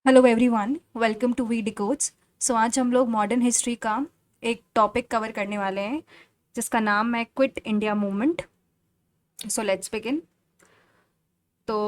Hello everyone, welcome to V decodes. So आज हम लोग मॉडर्न हिस्ट्री का एक टॉपिक कवर करने वाले हैं जिसका नाम है quit India movement. So let's begin. तो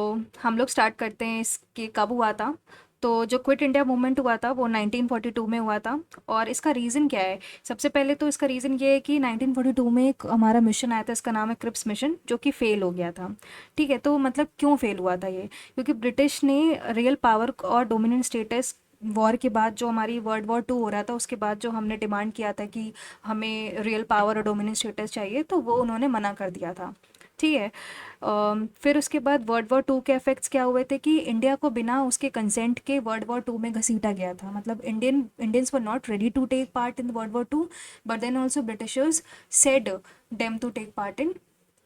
हम लोग स्टार्ट करते हैं इसके कब हुआ था। तो जो क्विट इंडिया मूवमेंट हुआ था वो 1942 में हुआ था। और इसका रीज़न क्या है? सबसे पहले तो इसका रीज़न ये है कि 1942 में एक हमारा मिशन आया था, इसका नाम है क्रिप्स मिशन, जो कि फेल हो गया था। ठीक है, तो मतलब क्यों फेल हुआ था ये? क्योंकि ब्रिटिश ने रियल पावर और डोमिनेंट स्टेटस वॉर के बाद, जो हमारी वर्ल्ड वॉर 2 हो रहा था उसके बाद, जो हमने डिमांड किया था कि हमें रियल पावर और डोमिनेंट स्टेटस चाहिए, तो वो उन्होंने मना कर दिया था। ठीक है। फिर उसके बाद वर्ल्ड वॉर 2 के इफेक्ट्स क्या हुए थे कि इंडिया को बिना उसके कंसेंट के वर्ल्ड वॉर 2 में घसीटा गया था। मतलब Indians were not ready to take part in world war 2, but then also Britishers said them to take part in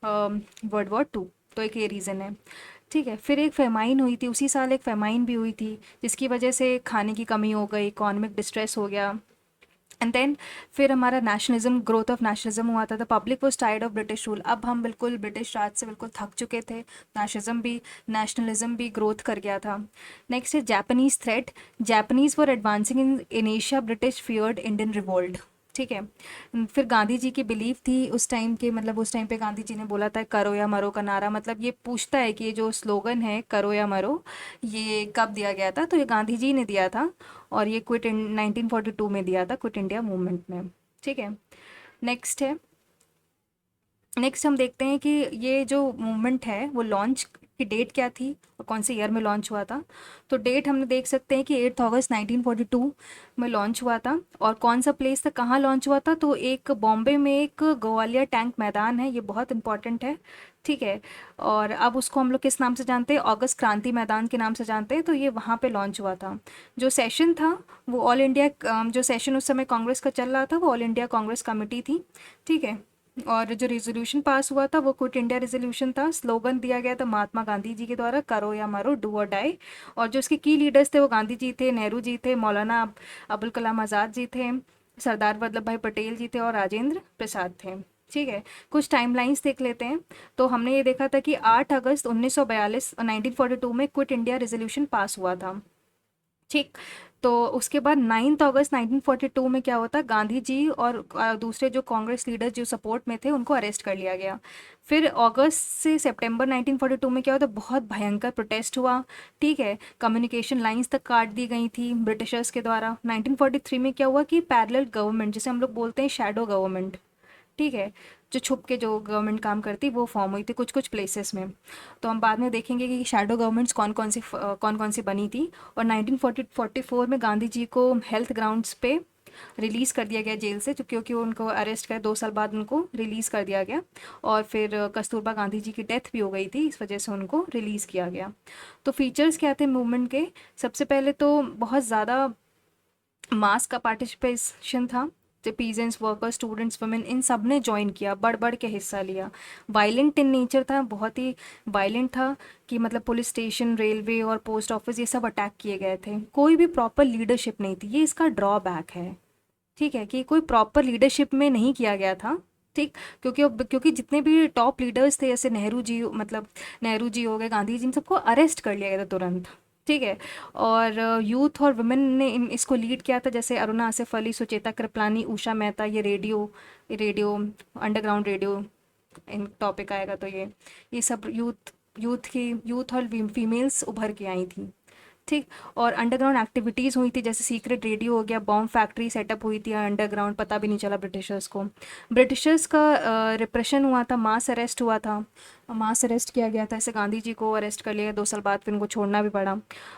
world war 2। तो एक ये रीज़न है। ठीक है। फिर एक फेमाइन हुई थी उसी साल, एक फेमाइन भी हुई थी जिसकी वजह से खाने की कमी हो गई, इकोनॉमिक डिस्ट्रेस हो गया। एंड देन फिर हमारा नेशनलिज्म, ग्रोथ ऑफ नेशनलिज्म हुआ था। The public was tired of British rule. अब हम बिल्कुल ब्रिटिश राज से बिल्कुल थक चुके थे। नेशनलिज्म भी ग्रोथ कर गया था। नेक्स्ट है Japanese threat. Japanese were advancing in Asia, British feared Indian revolt. ठीक है। फिर गांधी जी की बिलीफ थी उस टाइम के, मतलब उस टाइम पे गांधी जी ने बोला था करो या मरो का नारा। मतलब ये पूछता है कि ये जो स्लोगन है करो या मरो, ये कब दिया गया था? तो ये गांधी जी ने दिया था। और ये क्विट इन 1942 में दिया था, क्विट इंडिया मूवमेंट में। ठीक है। नेक्स्ट है, नेक्स्ट हम देखते हैं कि ये जो मूवमेंट है वो लॉन्च की डेट क्या थी और कौन से ईयर में लॉन्च हुआ था। तो डेट हमने देख सकते हैं कि 8 अगस्त 1942 में लॉन्च हुआ था। और कौन सा प्लेस था, कहाँ लॉन्च हुआ था? तो एक बॉम्बे में एक ग्वालियर टैंक मैदान है, ये बहुत इंपॉर्टेंट है। ठीक है। और अब उसको हम लोग किस नाम से जानते हैं? अगस्त क्रांति मैदान के नाम से जानते हैं। तो ये वहाँ पे लॉन्च हुआ था। जो सेशन था वो ऑल इंडिया, जो सेशन उस समय कांग्रेस का चल रहा था वो ऑल इंडिया कांग्रेस कमेटी थी। ठीक है। और जो रेजोल्यूशन पास हुआ था वो क्विट इंडिया रेजोल्यूशन था। स्लोगन दिया गया था महात्मा गांधी जी के द्वारा, करो या मरो, डू और डाई। और जो उसके की लीडर्स थे वो गांधी जी थे, नेहरू जी थे, मौलाना अबुल कलाम आज़ाद जी थे, सरदार वल्लभ भाई पटेल जी थे और राजेंद्र प्रसाद थे। ठीक है। कुछ टाइमलाइंस देख लेते हैं। तो हमने ये देखा था कि 8 अगस्त 1942 1942 में क्विट इंडिया रेजोल्यूशन पास हुआ था। ठीक। तो उसके बाद 9 अगस्त 1942 में क्या होता, गांधी जी और दूसरे जो कांग्रेस लीडर्स जो सपोर्ट में थे उनको अरेस्ट कर लिया गया। फिर अगस्त से सितंबर 1942 में क्या होता, बहुत भयंकर प्रोटेस्ट हुआ। ठीक है। कम्युनिकेशन लाइंस तक काट दी गई थी ब्रिटिशर्स के द्वारा। 1943 में क्या हुआ कि पैरेलल गवर्नमेंट, जिसे हम लोग बोलते हैं शैडो गवर्नमेंट, ठीक है, जो छुप के जो गवर्नमेंट काम करती, वो फॉर्म हुई थी कुछ कुछ प्लेसेस में। तो हम बाद में देखेंगे कि शैडो गवर्नमेंट्स कौन कौन सी बनी थी। और 1944 में गांधी जी को हेल्थ ग्राउंड्स पे रिलीज़ कर दिया गया जेल से, क्योंकि उनको अरेस्ट कर 2 साल बाद उनको रिलीज़ कर दिया गया। और फिर कस्तूरबा गांधी जी की डेथ भी हो गई थी, इस वजह से उनको रिलीज़ किया गया। तो फीचर्स क्या थे मूवमेंट के? सबसे पहले तो बहुत ज़्यादा मास का पार्टिसिपेशन था। जो पीजेंट्स, वर्कर्स, स्टूडेंट्स, वुमेन, इन सब ने ज्वाइन किया, बढ़ बढ़ के हिस्सा लिया। वायलेंट इन नेचर था, बहुत ही वायलेंट था। कि मतलब पुलिस स्टेशन, रेलवे और पोस्ट ऑफिस, ये सब अटैक किए गए थे। कोई भी प्रॉपर लीडरशिप नहीं थी, ये इसका ड्रॉबैक है। ठीक है, कि कोई प्रॉपर लीडरशिप में नहीं किया गया था। ठीक। क्योंकि जितने भी टॉप लीडर्स थे, जैसे नेहरू जी, मतलब नेहरू जी हो गए, गांधी जी, इन सबको अरेस्ट कर लिया गया था तुरंत। ठीक है। और यूथ और वुमेन ने इसको लीड किया था, जैसे अरुणा आसिफ अली, सुचेता कृपलानी, उषा मेहता। ये रेडियो अंडरग्राउंड रेडियो इन टॉपिक आएगा तो ये सब यूथ और फीमेल्स उभर के आई थी। ठीक। और अंडरग्राउंड एक्टिविटीज़ हुई थी, जैसे सीक्रेट रेडियो हो गया, बॉम्ब फैक्ट्री सेटअप हुई थी अंडरग्राउंड, पता भी नहीं चला ब्रिटिशर्स को। ब्रिटिशर्स का रिप्रेशन हुआ था, मास अरेस्ट हुआ था, मास अरेस्ट किया गया था। ऐसे गांधी जी को अरेस्ट कर लिया 2 साल बाद, फिर उनको छोड़ना भी पड़ा।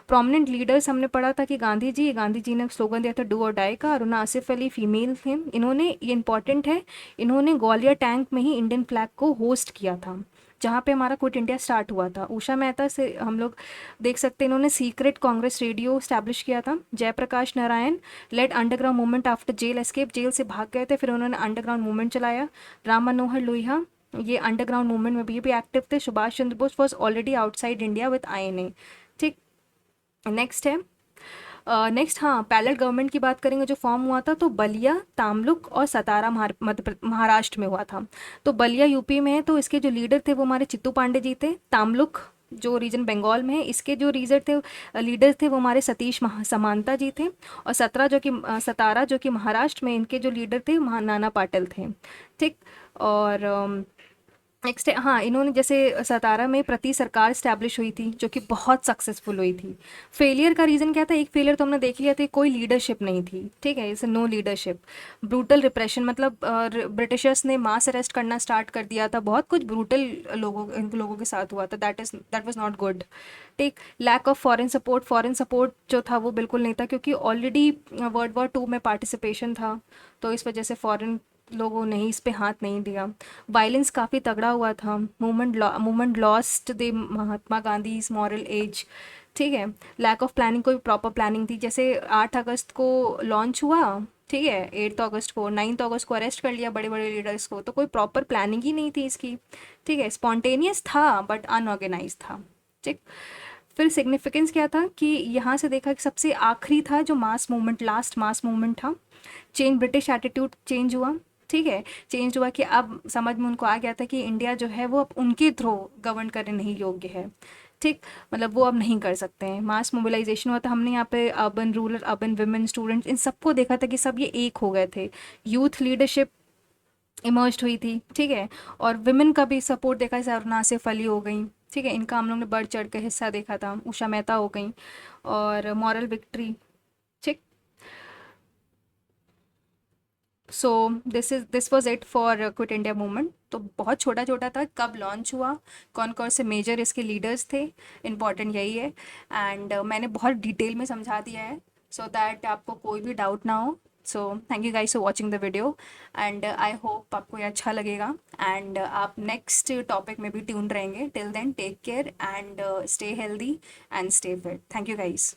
प्रोमिनेंट लीडर्स हमने पढ़ा था कि गांधी जी ने स्लोगन दिया था डू और डाई का। अरुणा आसिफ अली फीमेल थे, इन्होंने, ये इंपॉर्टेंट है, इन्होंने ग्वालियर टैंक में ही इंडियन फ्लैग को होस्ट किया था, जहाँ पे हमारा क्विट इंडिया स्टार्ट हुआ था। उषा मेहता से हम लोग देख सकते हैं, इन्होंने सीक्रेट कांग्रेस रेडियो स्टैब्लिश किया था। Jayaprakash Narayan led underground movement after jail escape, jail से भाग गए थे, फिर उन्होंने अंडरग्राउंड मूवमेंट चलाया। राम मनोहर लोहिया, ये अंडरग्राउंड मूवमेंट में भी एक्टिव थे। Subhash Chandra Bose was already outside India with INA. ठीक। नेक्स्ट है, नेक्स्ट, हाँ, पैरेलल गवर्नमेंट की बात करेंगे जो फॉर्म हुआ था, तो बलिया, तामलुक और सतारा महाराष्ट्र में हुआ था। तो बलिया यूपी में है, तो इसके जो लीडर थे वो हमारे चित्तू पांडे जी थे। तामलुक जो रीजन बंगाल में है, इसके जो लीडर थे वो हमारे सतीश समांता जी थे। और 17 जो कि महाराष्ट्र में, इनके जो लीडर थे नाना पाटिल थे। ठीक। और नेक्स्ट है, हाँ, इन्होंने जैसे सतारा में प्रति सरकार स्टैब्लिश हुई थी, जो कि बहुत सक्सेसफुल हुई थी। फेलियर का रीज़न क्या था? एक फेलियर तो हमने देख लिया था, कोई लीडरशिप नहीं थी। ठीक है, इसे नो लीडरशिप। ब्रूटल रिप्रेशन, मतलब ब्रिटिशर्स ने मास अरेस्ट करना स्टार्ट कर दिया था, बहुत कुछ ब्रूटल इन लोगों के साथ हुआ था। That was not good. ठीक। लैक ऑफ फॉरेन सपोर्ट जो था वो बिल्कुल नहीं था, क्योंकि ऑलरेडी वर्ल्ड वॉर 2 में पार्टिसिपेशन था, तो इस वजह से फॉरेन लोगों ने इस पे हाथ नहीं दिया। वायलेंस काफ़ी तगड़ा हुआ था। Movement lost the Mahatma Gandhi moral edge. ठीक है। लैक ऑफ प्लानिंग, कोई प्रॉपर प्लानिंग थी, जैसे 8 अगस्त को लॉन्च हुआ, ठीक है, 8 अगस्त को, 9 अगस्त को अरेस्ट कर लिया बड़े बड़े लीडर्स को, तो कोई प्रॉपर प्लानिंग ही नहीं थी इसकी। ठीक है, स्पॉन्टेनियस था बट अनऑर्गेनाइज था। ठीक। फिर सिग्निफिकेंस क्या था कि यहाँ से देखा कि सबसे आखिरी था जो mass movement, last mass movement था। ब्रिटिश एटीट्यूड चेंज हुआ। ठीक है, चेंज हुआ कि अब समझ में उनको आ गया था कि इंडिया जो है वो अब उनके थ्रू गवर्न करने नहीं योग्य है। ठीक। मतलब वो अब नहीं कर सकते हैं। मास मोबिलाइजेशन हुआ था, हमने यहाँ पे urban rural, urban women, students, इन सबको देखा था कि सब ये एक हो गए थे। यूथ लीडरशिप इमर्ज हुई थी। ठीक है। और विमेन का भी सपोर्ट देखा, जैसे अरुणा से फली हो गई। ठीक है, इनका हम लोग ने बढ़ चढ़ के हिस्सा देखा था, उषा मेहता हो गई। और मॉरल विक्ट्री। ठीक। So this was it for quit India movement. तो बहुत छोटा छोटा था, कब लॉन्च हुआ, कौन कौन से मेजर इसके लीडर्स थे, इम्पॉर्टेंट यही है। एंड मैंने बहुत डिटेल में समझा दिया है, सो दैट आपको कोई भी डाउट ना हो। So thank you guys for watching the video, and I hope आपको ये अच्छा लगेगा, एंड आप नेक्स्ट टॉपिक में भी ट्यून रहेंगे। Till then take care and stay healthy and stay fit. Thank you guys.